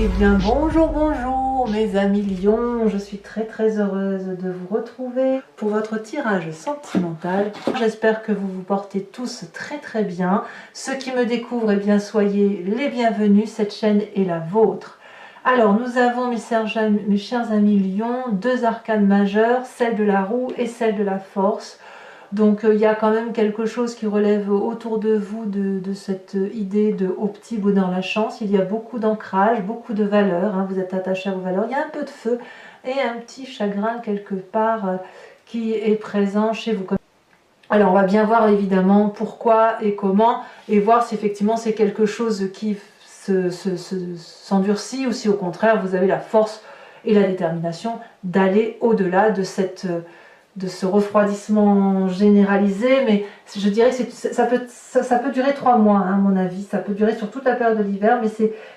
Eh bien bonjour, bonjour mes amis lions, je suis très heureuse de vous retrouver pour votre tirage sentimental. J'espère que vous vous portez tous très bien. Ceux qui me découvrent, eh bien soyez les bienvenus, cette chaîne est la vôtre. Alors nous avons mes chers amis lions, deux arcanes majeures, celle de la roue et celle de la force. Donc il y a quand même quelque chose qui relève autour de vous de cette idée de au petit bonheur la chance. Il y a beaucoup d'ancrage, beaucoup de valeurs, hein, vous êtes attaché à vos valeurs. Il y a un peu de feu et un petit chagrin quelque part qui est présent chez vous. Alors on va bien voir évidemment pourquoi et comment et voir si effectivement c'est quelque chose qui s'endurcit ou si au contraire vous avez la force et la détermination d'aller au-delà de ce refroidissement généralisé, mais je dirais que ça peut durer 3 mois, hein, à mon avis, ça peut durer sur toute la période de l'hiver, mais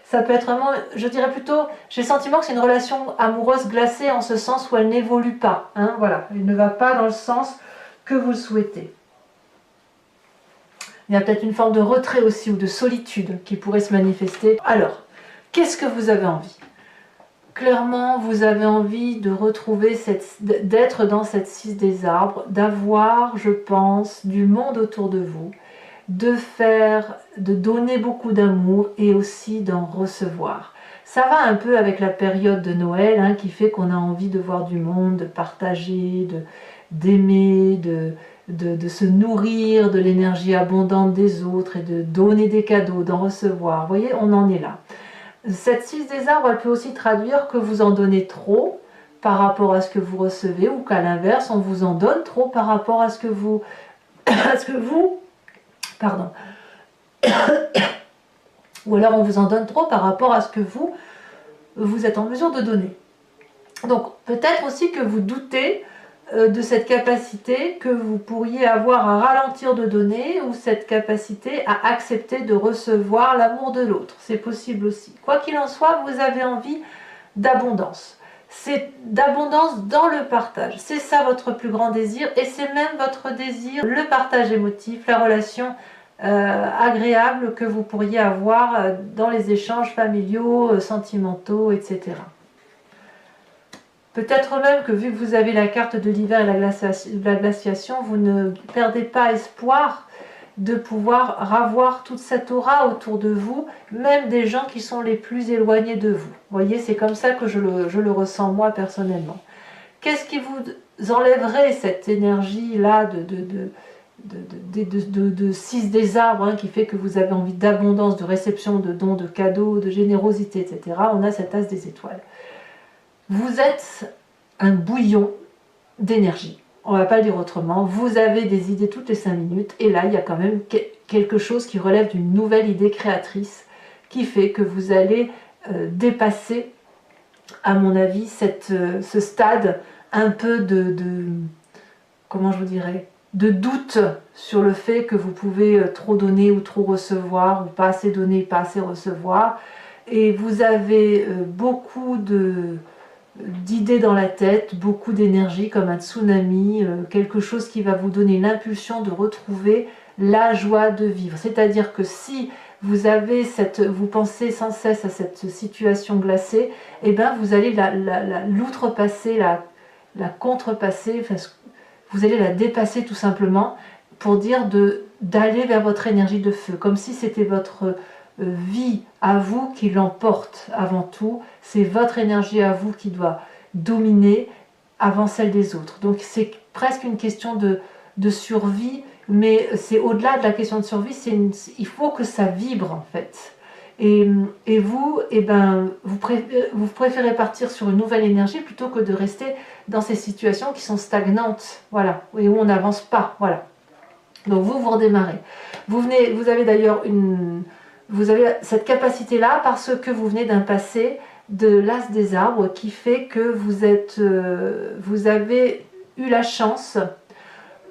ça peut être vraiment, je dirais plutôt, j'ai le sentiment que c'est une relation amoureuse glacée en ce sens où elle n'évolue pas, hein, voilà, elle ne va pas dans le sens que vous le souhaitez. Il y a peut-être une forme de retrait aussi ou de solitude qui pourrait se manifester. Alors, qu'est-ce que vous avez envie ? Clairement, vous avez envie de retrouver, d'être dans cette 6 des arbres, d'avoir, je pense, du monde autour de vous, de donner beaucoup d'amour et aussi d'en recevoir. Ça va un peu avec la période de Noël, hein, qui fait qu'on a envie de voir du monde, de partager, d'aimer, de se nourrir de l'énergie abondante des autres et de donner des cadeaux, d'en recevoir. Vous voyez, on en est là. Cette 6 des arbres, elle peut aussi traduire que vous en donnez trop par rapport à ce que vous recevez ou qu'à l'inverse, on vous en donne trop par rapport à ce que vous... pardon. Ou alors on vous en donne trop par rapport à ce que vous êtes en mesure de donner. Donc peut-être aussi que vous doutez de cette capacité que vous pourriez avoir à ralentir de donner ou cette capacité à accepter de recevoir l'amour de l'autre. C'est possible aussi. Quoi qu'il en soit, vous avez envie d'abondance. C'est d'abondance dans le partage. C'est ça votre plus grand désir et c'est même votre désir, le partage émotif, la relation agréable que vous pourriez avoir dans les échanges familiaux, sentimentaux, etc. Peut-être même que vu que vous avez la carte de l'hiver et la glaciation, vous ne perdez pas espoir de pouvoir ravoir toute cette aura autour de vous, même des gens qui sont les plus éloignés de vous. Vous voyez, c'est comme ça que je le ressens moi personnellement. Qu'est-ce qui vous enlèverait cette énergie-là de 6 des arbres, hein, qui fait que vous avez envie d'abondance, de réception, de dons, de cadeaux, de générosité, etc. On a cet as des étoiles. Vous êtes un bouillon d'énergie, on ne va pas le dire autrement, vous avez des idées toutes les 5 minutes et là il y a quand même quelque chose qui relève d'une nouvelle idée créatrice qui fait que vous allez dépasser, à mon avis, ce stade un peu comment je vous dirais, de doute sur le fait que vous pouvez trop donner ou trop recevoir, ou pas assez donner, pas assez recevoir, et vous avez beaucoup d'idées dans la tête, beaucoup d'énergie comme un tsunami, quelque chose qui va vous donner l'impulsion de retrouver la joie de vivre. C'est-à-dire que si vous pensez sans cesse à cette situation glacée, eh bien vous allez l'outrepasser, la contrepasser, enfin, vous allez la dépasser tout simplement pour dire d'aller vers votre énergie de feu, comme si c'était votre vie à vous qui l'emporte avant tout, c'est votre énergie à vous qui doit dominer avant celle des autres. Donc c'est presque une question de survie, mais c'est au-delà de la question de survie, il faut que ça vibre en fait. Et vous, eh ben, vous préférez partir sur une nouvelle énergie plutôt que de rester dans ces situations qui sont stagnantes, voilà, et où on n'avance pas, voilà. Donc vous redémarrez. Vous avez d'ailleurs vous avez cette capacité-là parce que vous venez d'un passé de l'as des arbres qui fait que vous avez eu la chance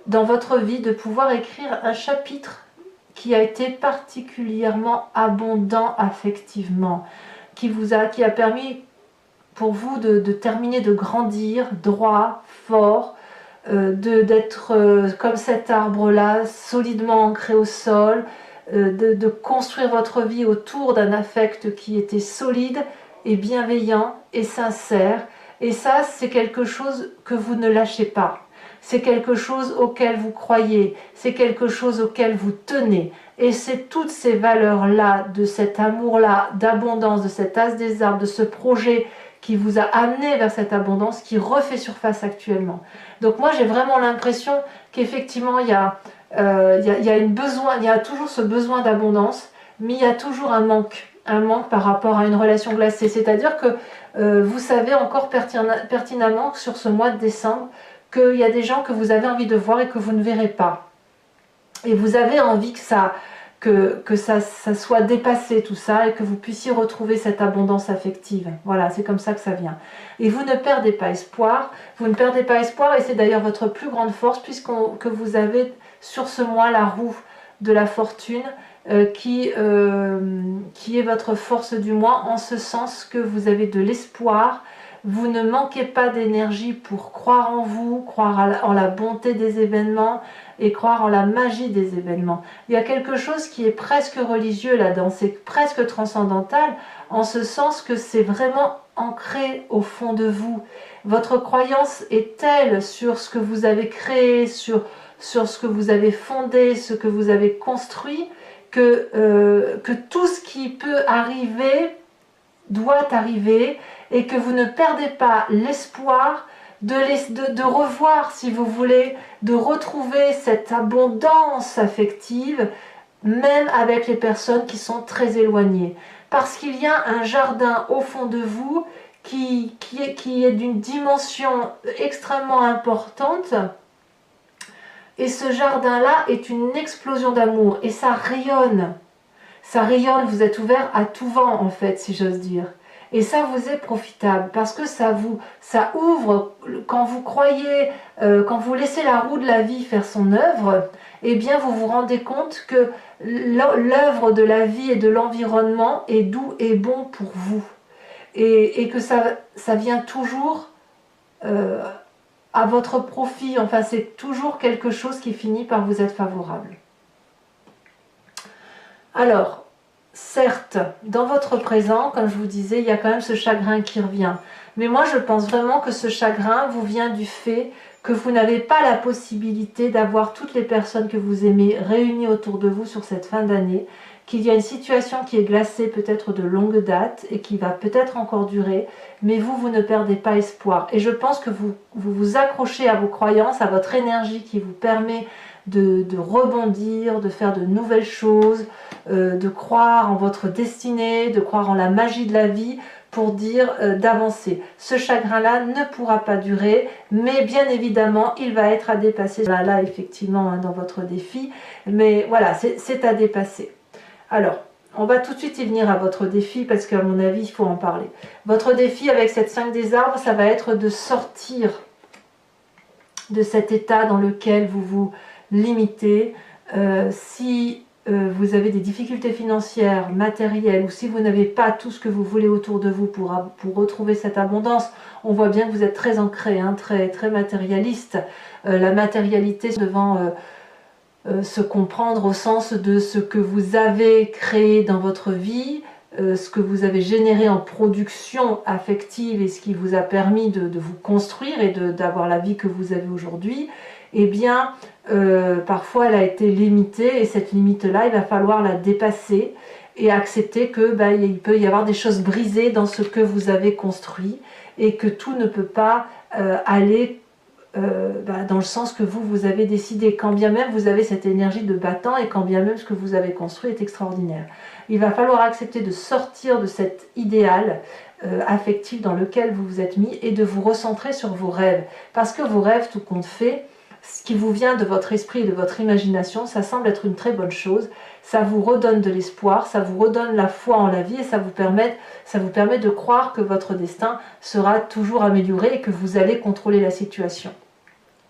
dans votre vie de pouvoir écrire un chapitre qui a été particulièrement abondant affectivement, qui a permis pour vous de terminer, de grandir droit, fort, d'être comme cet arbre-là, solidement ancré au sol, de construire votre vie autour d'un affect qui était solide et bienveillant et sincère. Et ça, c'est quelque chose que vous ne lâchez pas. C'est quelque chose auquel vous croyez, c'est quelque chose auquel vous tenez. Et c'est toutes ces valeurs-là, de cet amour-là, d'abondance, de cet as des arbres, de ce projet qui vous a amené vers cette abondance, qui refait surface actuellement. Donc moi, j'ai vraiment l'impression qu'effectivement, il y a toujours ce besoin d'abondance, mais il y a toujours un manque par rapport à une relation glacée. C'est-à-dire que vous savez encore pertinemment sur ce mois de décembre, qu'il y a des gens que vous avez envie de voir et que vous ne verrez pas. Et vous avez envie que ça soit dépassé tout ça et que vous puissiez retrouver cette abondance affective. Voilà, c'est comme ça que ça vient. Et vous ne perdez pas espoir. Vous ne perdez pas espoir et c'est d'ailleurs votre plus grande force puisque vous avez sur ce mois la roue de la fortune qui est votre force du mois en ce sens que vous avez de l'espoir. Vous ne manquez pas d'énergie pour croire en vous, croire en la bonté des événements et croire en la magie des événements. Il y a quelque chose qui est presque religieux là-dedans, c'est presque transcendantal, en ce sens que c'est vraiment ancré au fond de vous. Votre croyance est telle sur ce que vous avez créé, sur ce que vous avez fondé, ce que vous avez construit, que tout ce qui peut arriver doit arriver et que vous ne perdez pas l'espoir de revoir, si vous voulez, de retrouver cette abondance affective, même avec les personnes qui sont très éloignées. Parce qu'il y a un jardin au fond de vous qui est d'une dimension extrêmement importante. Et ce jardin-là est une explosion d'amour et ça rayonne. Ça rayonne, vous êtes ouvert à tout vent en fait, si j'ose dire. Et ça vous est profitable parce que ça ouvre, quand vous croyez, quand vous laissez la roue de la vie faire son œuvre, eh bien vous vous rendez compte que l'œuvre de la vie et de l'environnement est doux et bon pour vous. Et que ça vient toujours à votre profit, enfin c'est toujours quelque chose qui finit par vous être favorable. Alors, certes, dans votre présent, comme je vous disais, il y a quand même ce chagrin qui revient. Mais moi, je pense vraiment que ce chagrin vous vient du fait que vous n'avez pas la possibilité d'avoir toutes les personnes que vous aimez réunies autour de vous sur cette fin d'année, qu'il y a une situation qui est glacée peut-être de longue date et qui va peut-être encore durer, mais vous ne perdez pas espoir. Et je pense que vous vous accrochez à vos croyances, à votre énergie qui vous permet de rebondir, de faire de nouvelles choses, de croire en votre destinée, de croire en la magie de la vie pour dire d'avancer. Ce chagrin-là ne pourra pas durer, mais bien évidemment, il va être à dépasser. Là effectivement, hein, dans votre défi, mais voilà, c'est à dépasser. Alors, on va tout de suite y venir à votre défi parce qu'à mon avis, il faut en parler. Votre défi avec cette 5 des arbres, ça va être de sortir de cet état dans lequel vous vous limitez. Si vous avez des difficultés financières, matérielles, ou si vous n'avez pas tout ce que vous voulez autour de vous pour retrouver cette abondance, on voit bien que vous êtes très ancré, hein, très matérialiste. La matérialité devant se comprendre au sens de ce que vous avez créé dans votre vie, ce que vous avez généré en production affective et ce qui vous a permis de vous construire et d'avoir la vie que vous avez aujourd'hui, eh bien, parfois elle a été limitée et cette limite-là, il va falloir la dépasser et accepter que il peut y avoir des choses brisées dans ce que vous avez construit et que tout ne peut pas aller dans le sens que vous avez décidé, quand bien même vous avez cette énergie de battant et quand bien même ce que vous avez construit est extraordinaire. Il va falloir accepter de sortir de cet idéal affectif dans lequel vous vous êtes mis et de vous recentrer sur vos rêves. Parce que vos rêves, tout compte fait, ce qui vous vient de votre esprit et de votre imagination, ça semble être une très bonne chose. Ça vous redonne de l'espoir, ça vous redonne la foi en la vie et ça vous permet de croire que votre destin sera toujours amélioré et que vous allez contrôler la situation.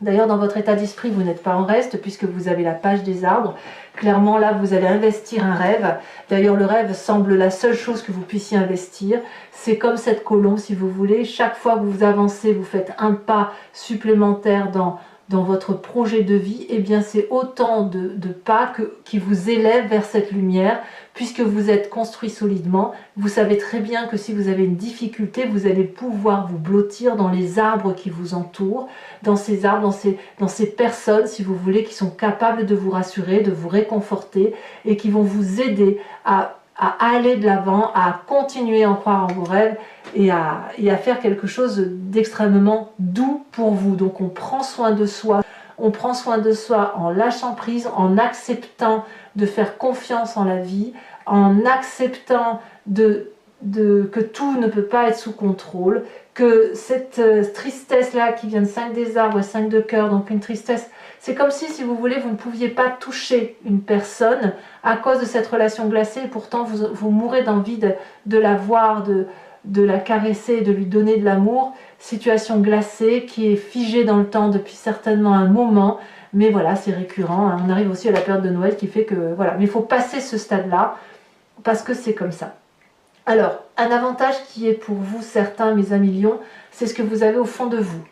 D'ailleurs, dans votre état d'esprit, vous n'êtes pas en reste puisque vous avez la page des arbres. Clairement, là, vous allez investir un rêve. D'ailleurs, le rêve semble la seule chose que vous puissiez investir. C'est comme cette colombe, si vous voulez. Chaque fois que vous avancez, vous faites un pas supplémentaire dans dans votre projet de vie, eh bien c'est autant de pas qui vous élèvent vers cette lumière, puisque vous êtes construit solidement. Vous savez très bien que si vous avez une difficulté, vous allez pouvoir vous blottir dans les arbres qui vous entourent, dans ces arbres, dans ces personnes, si vous voulez, qui sont capables de vous rassurer, de vous réconforter et qui vont vous aider à aller de l'avant, à continuer à en croire en vos rêves et à faire quelque chose d'extrêmement doux pour vous. Donc on prend soin de soi. On prend soin de soi en lâchant prise, en acceptant de faire confiance en la vie, en acceptant que tout ne peut pas être sous contrôle, que cette tristesse-là qui vient de 5 des arbres et 5 de cœur, donc une tristesse, c'est comme si vous voulez, vous ne pouviez pas toucher une personne à cause de cette relation glacée, et pourtant vous mourrez d'envie de la voir, de la caresser, de lui donner de l'amour. Situation glacée qui est figée dans le temps depuis certainement un moment, mais voilà, c'est récurrent, hein. On arrive aussi à la période de Noël qui fait que, voilà, mais il faut passer ce stade-là, parce que c'est comme ça. Alors, un avantage qui est pour vous, certains, mes amis lions, c'est ce que vous avez au fond de vous.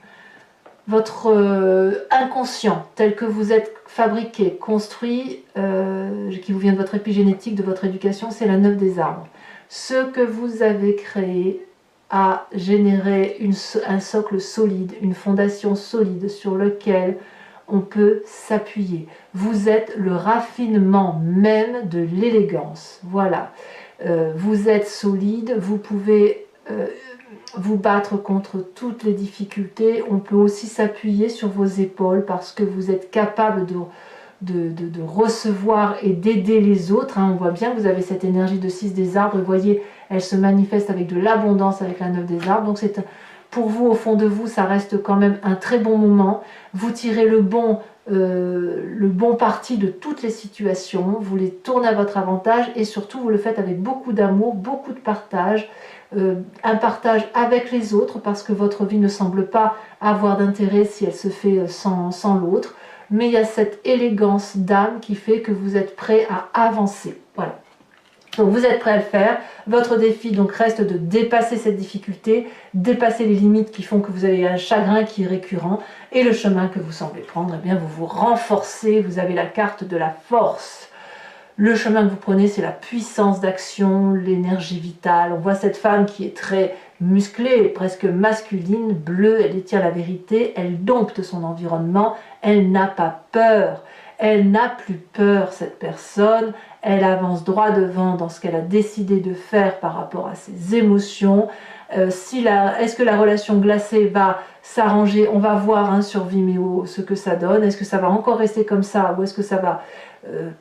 Votre inconscient, tel que vous êtes fabriqué, construit, qui vous vient de votre épigénétique, de votre éducation, c'est la 9 des arbres. Ce que vous avez créé a généré un socle solide, une fondation solide sur lequel on peut s'appuyer. Vous êtes le raffinement même de l'élégance. Voilà. Vous êtes solide, vous pouvez vous battre contre toutes les difficultés. On peut aussi s'appuyer sur vos épaules parce que vous êtes capable de recevoir et d'aider les autres, hein. On voit bien que vous avez cette énergie de 6 des arbres, vous voyez, elle se manifeste avec de l'abondance avec la 9 des arbres, donc c'est pour vous, au fond de vous, ça reste quand même un très bon moment. Vous tirez le bon parti de toutes les situations, vous les tournez à votre avantage et surtout vous le faites avec beaucoup d'amour, beaucoup de partage, un partage avec les autres parce que votre vie ne semble pas avoir d'intérêt si elle se fait sans l'autre. Mais il y a cette élégance d'âme qui fait que vous êtes prêt à avancer. Voilà. Donc vous êtes prêt à le faire. Votre défi donc reste de dépasser cette difficulté, dépasser les limites qui font que vous avez un chagrin qui est récurrent et le chemin que vous semblez prendre, eh bien vous vous renforcez, vous avez la carte de la force. Le chemin que vous prenez, c'est la puissance d'action, l'énergie vitale. On voit cette femme qui est très musclée, presque masculine, bleue, elle détient la vérité, elle dompte son environnement, elle n'a pas peur. Elle n'a plus peur, cette personne, elle avance droit devant dans ce qu'elle a décidé de faire par rapport à ses émotions. Est-ce que la relation glacée va s'arranger? On va voir, hein, sur Vimeo ce que ça donne. Est-ce que ça va encore rester comme ça ou est-ce que ça va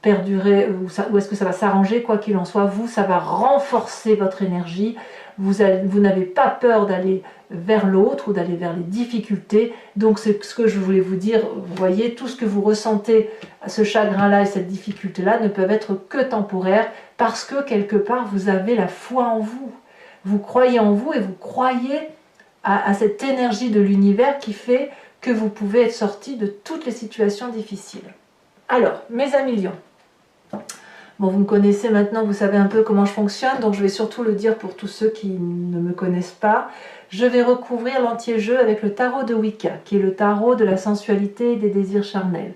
perdurer ou est-ce que ça va s'arranger? Quoi qu'il en soit, vous, ça va renforcer votre énergie. Vous n'avez pas peur d'aller vers l'autre ou d'aller vers les difficultés. Donc c'est ce que je voulais vous dire. Vous voyez, tout ce que vous ressentez, ce chagrin-là et cette difficulté-là ne peuvent être que temporaires parce que quelque part vous avez la foi en vous. Vous croyez en vous et vous croyez à cette énergie de l'univers qui fait que vous pouvez être sorti de toutes les situations difficiles. Alors, mes amis lions, bon, vous me connaissez maintenant, vous savez un peu comment je fonctionne, donc je vais surtout le dire pour tous ceux qui ne me connaissent pas. Je vais recouvrir l'entier-jeu avec le tarot de Wicca, qui est le tarot de la sensualité et des désirs charnels.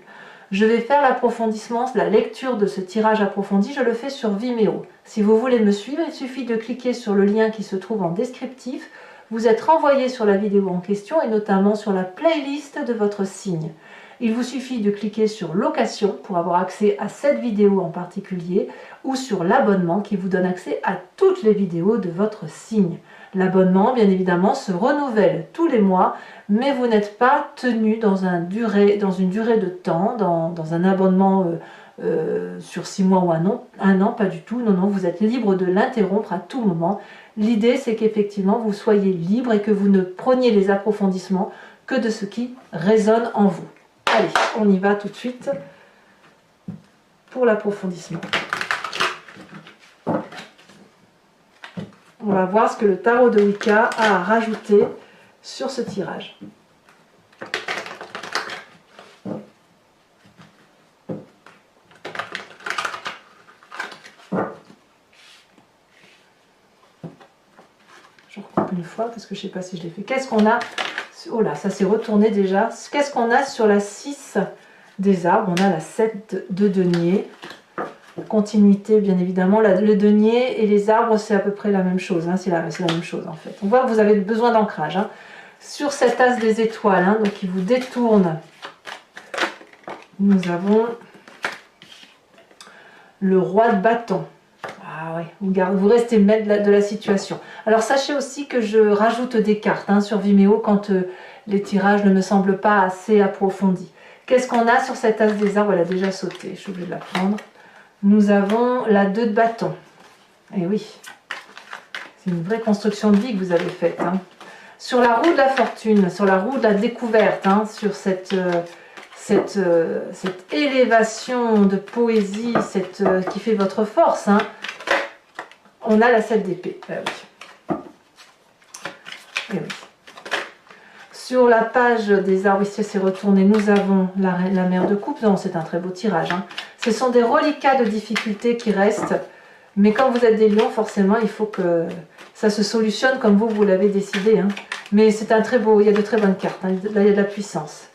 Je vais faire l'approfondissement, la lecture de ce tirage approfondi, je le fais sur Vimeo. Si vous voulez me suivre, il suffit de cliquer sur le lien qui se trouve en descriptif. Vous êtes renvoyé sur la vidéo en question et notamment sur la playlist de votre signe. Il vous suffit de cliquer sur location pour avoir accès à cette vidéo en particulier ou sur l'abonnement qui vous donne accès à toutes les vidéos de votre signe. L'abonnement, bien évidemment, se renouvelle tous les mois, mais vous n'êtes pas tenu dans une durée de temps, dans un abonnement sur 6 mois ou un an, pas du tout. Non, non, vous êtes libre de l'interrompre à tout moment. L'idée, c'est qu'effectivement, vous soyez libre et que vous ne preniez les approfondissements que de ce qui résonne en vous. Allez, on y va tout de suite pour l'approfondissement. On va voir ce que le tarot de Wicca a à rajouter sur ce tirage. Je recoupe une fois parce que je ne sais pas si je l'ai fait. Qu'est-ce qu'on a Oh là, ça s'est retourné déjà. Qu'est-ce qu'on a sur la 6 des arbres? On a la 7 de denier. Continuité, bien évidemment. Le denier et les arbres, c'est à peu près la même chose. Hein, c'est la même chose, en fait. On voit que vous avez besoin d'ancrage. Hein. Sur cette as des étoiles, hein, donc qui vous détourne, nous avons le roi de bâton. Ah ouais, vous restez maître de la situation. Alors sachez aussi que je rajoute des cartes hein, sur Vimeo quand les tirages ne me semblent pas assez approfondis. Qu'est-ce qu'on a sur cette as des arbres? Elle a déjà sauté, je suis obligée de la prendre. Nous avons la 2 de bâton. Et oui, c'est une vraie construction de vie que vous avez faite. Hein. Sur la roue de la fortune, sur la roue de la découverte, hein, sur cette élévation de poésie qui fait votre force, hein, on a la 7 d'épée. Ben oui. Et oui. Sur la page des arbres, ici c'est retourné, nous avons la mère de coupe. Non, c'est un très beau tirage. Hein. Ce sont des reliquats de difficultés qui restent. Mais quand vous êtes des lions, forcément, il faut que ça se solutionne comme vous l'avez décidé. Hein. Mais c'est un très beau, il y a de très bonnes cartes. Hein. Là, il y a de la puissance.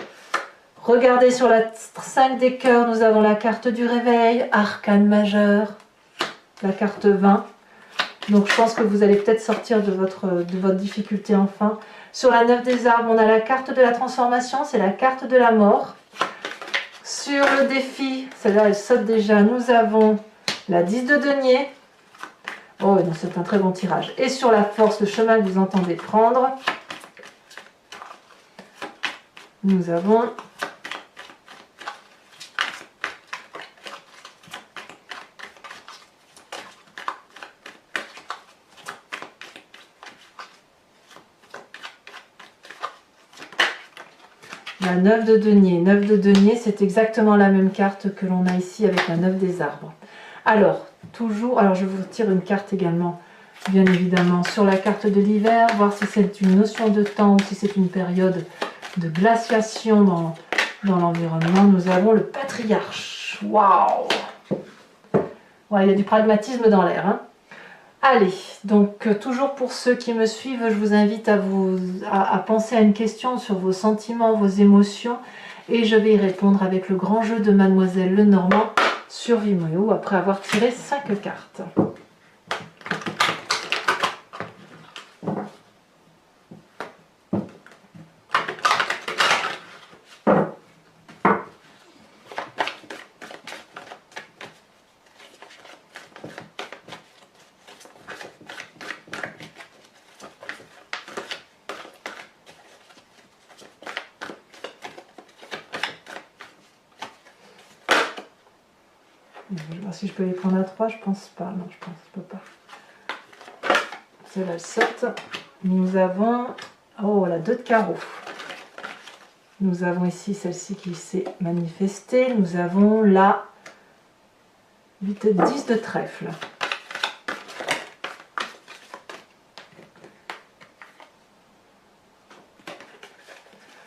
Regardez sur la 5 des cœurs, nous avons la carte du réveil, arcane majeur, la carte 20. Donc je pense que vous allez peut-être sortir de votre difficulté enfin. Sur la 9 des arbres, on a la carte de la transformation, c'est la carte de la mort. Sur le défi, celle-là elle saute déjà, nous avons la 10 de denier. Oh non, c'est un très bon tirage. Et sur la force, le chemin que vous entendez prendre, nous avons la 9 de denier. 9 de denier, c'est exactement la même carte que l'on a ici avec la 9 des arbres. Alors, toujours, alors je vous tire une carte également, bien évidemment, sur la carte de l'hiver, voir si c'est une notion de temps ou si c'est une période de glaciation dans l'environnement. Nous avons le patriarche. Waouh! Ouais, il y a du pragmatisme dans l'air. Hein. Allez, donc toujours pour ceux qui me suivent, je vous invite à penser à une question sur vos sentiments, vos émotions, et je vais y répondre avec le grand jeu de Mademoiselle Lenormand sur Vimeo après avoir tiré 5 cartes. Je vais voir si je peux les prendre à 3, je pense pas. Non, je pense que je peux pas. Celle-là, elle saute. Nous avons... Oh, la 2 de carreau. Nous avons ici celle-ci qui s'est manifestée. Nous avons la 8 de 10 de trèfle.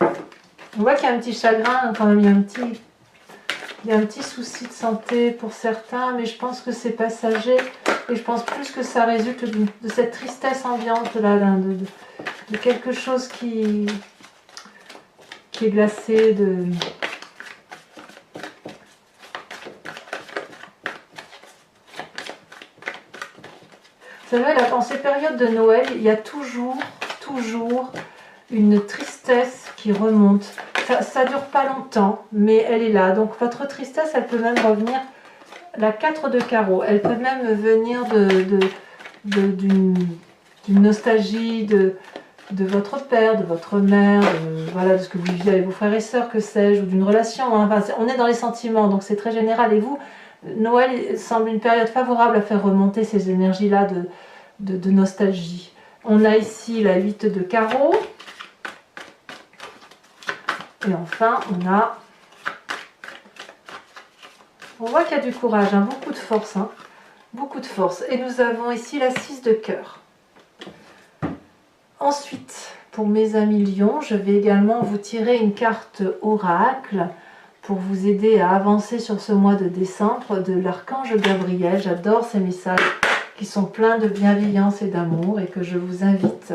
On voit qu'il y a un petit chagrin, quand même, il y a un petit souci de santé pour certains, mais je pense que c'est passager et je pense plus que ça résulte de cette tristesse ambiante là, de quelque chose qui est glacé. Vous savez, là, dans ces périodes de Noël, il y a toujours une tristesse qui remonte. Ça dure pas longtemps, mais elle est là. Donc votre tristesse, elle peut même revenir, la 4 de carreau, elle peut même venir d'une nostalgie de votre père, de votre mère, voilà, de ce que vous viviez avec vos frères et sœurs, que sais-je, ou d'une relation. Hein. Enfin, on est dans les sentiments, donc c'est très général. Et vous, Noël semble une période favorable à faire remonter ces énergies-là de nostalgie. On a ici la 8 de carreau. Et enfin, on voit qu'il y a du courage, hein, beaucoup de force. Hein, beaucoup de force. Et nous avons ici la 6 de cœur. Ensuite, pour mes amis lions, je vais également vous tirer une carte oracle pour vous aider à avancer sur ce mois de décembre de l'archange Gabriel. J'adore ces messages qui sont pleins de bienveillance et d'amour et que je vous invite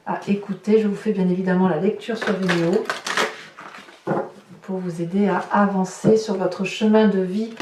à écouter. Je vous fais bien évidemment la lecture sur vidéo pour vous aider à avancer sur votre chemin de vie.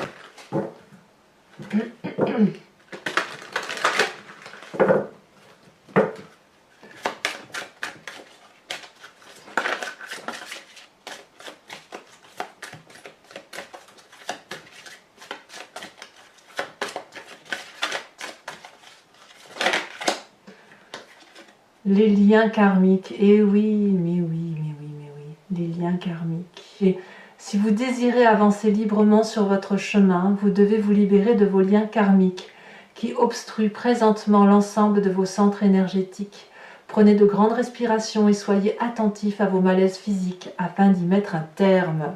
Les liens karmiques, et oui, mais oui, mais oui, mais oui, les liens karmiques. Et si vous désirez avancer librement sur votre chemin, vous devez vous libérer de vos liens karmiques qui obstruent présentement l'ensemble de vos centres énergétiques. Prenez de grandes respirations et soyez attentifs à vos malaises physiques afin d'y mettre un terme.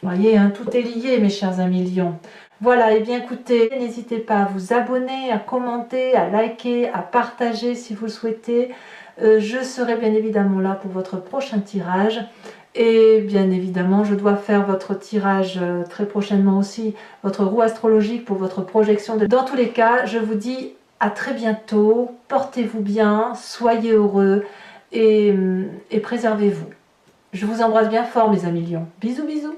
Voyez, hein, tout est lié, mes chers amis lions. Voilà, et bien écoutez, n'hésitez pas à vous abonner, à commenter, à liker, à partager si vous le souhaitez. Je serai bien évidemment là pour votre prochain tirage. Et bien évidemment, je dois faire votre tirage très prochainement aussi, votre roue astrologique pour votre projection. Dans tous les cas, je vous dis à très bientôt. Portez-vous bien, soyez heureux et préservez-vous. Je vous embrasse bien fort, mes amis lions. Bisous, bisous.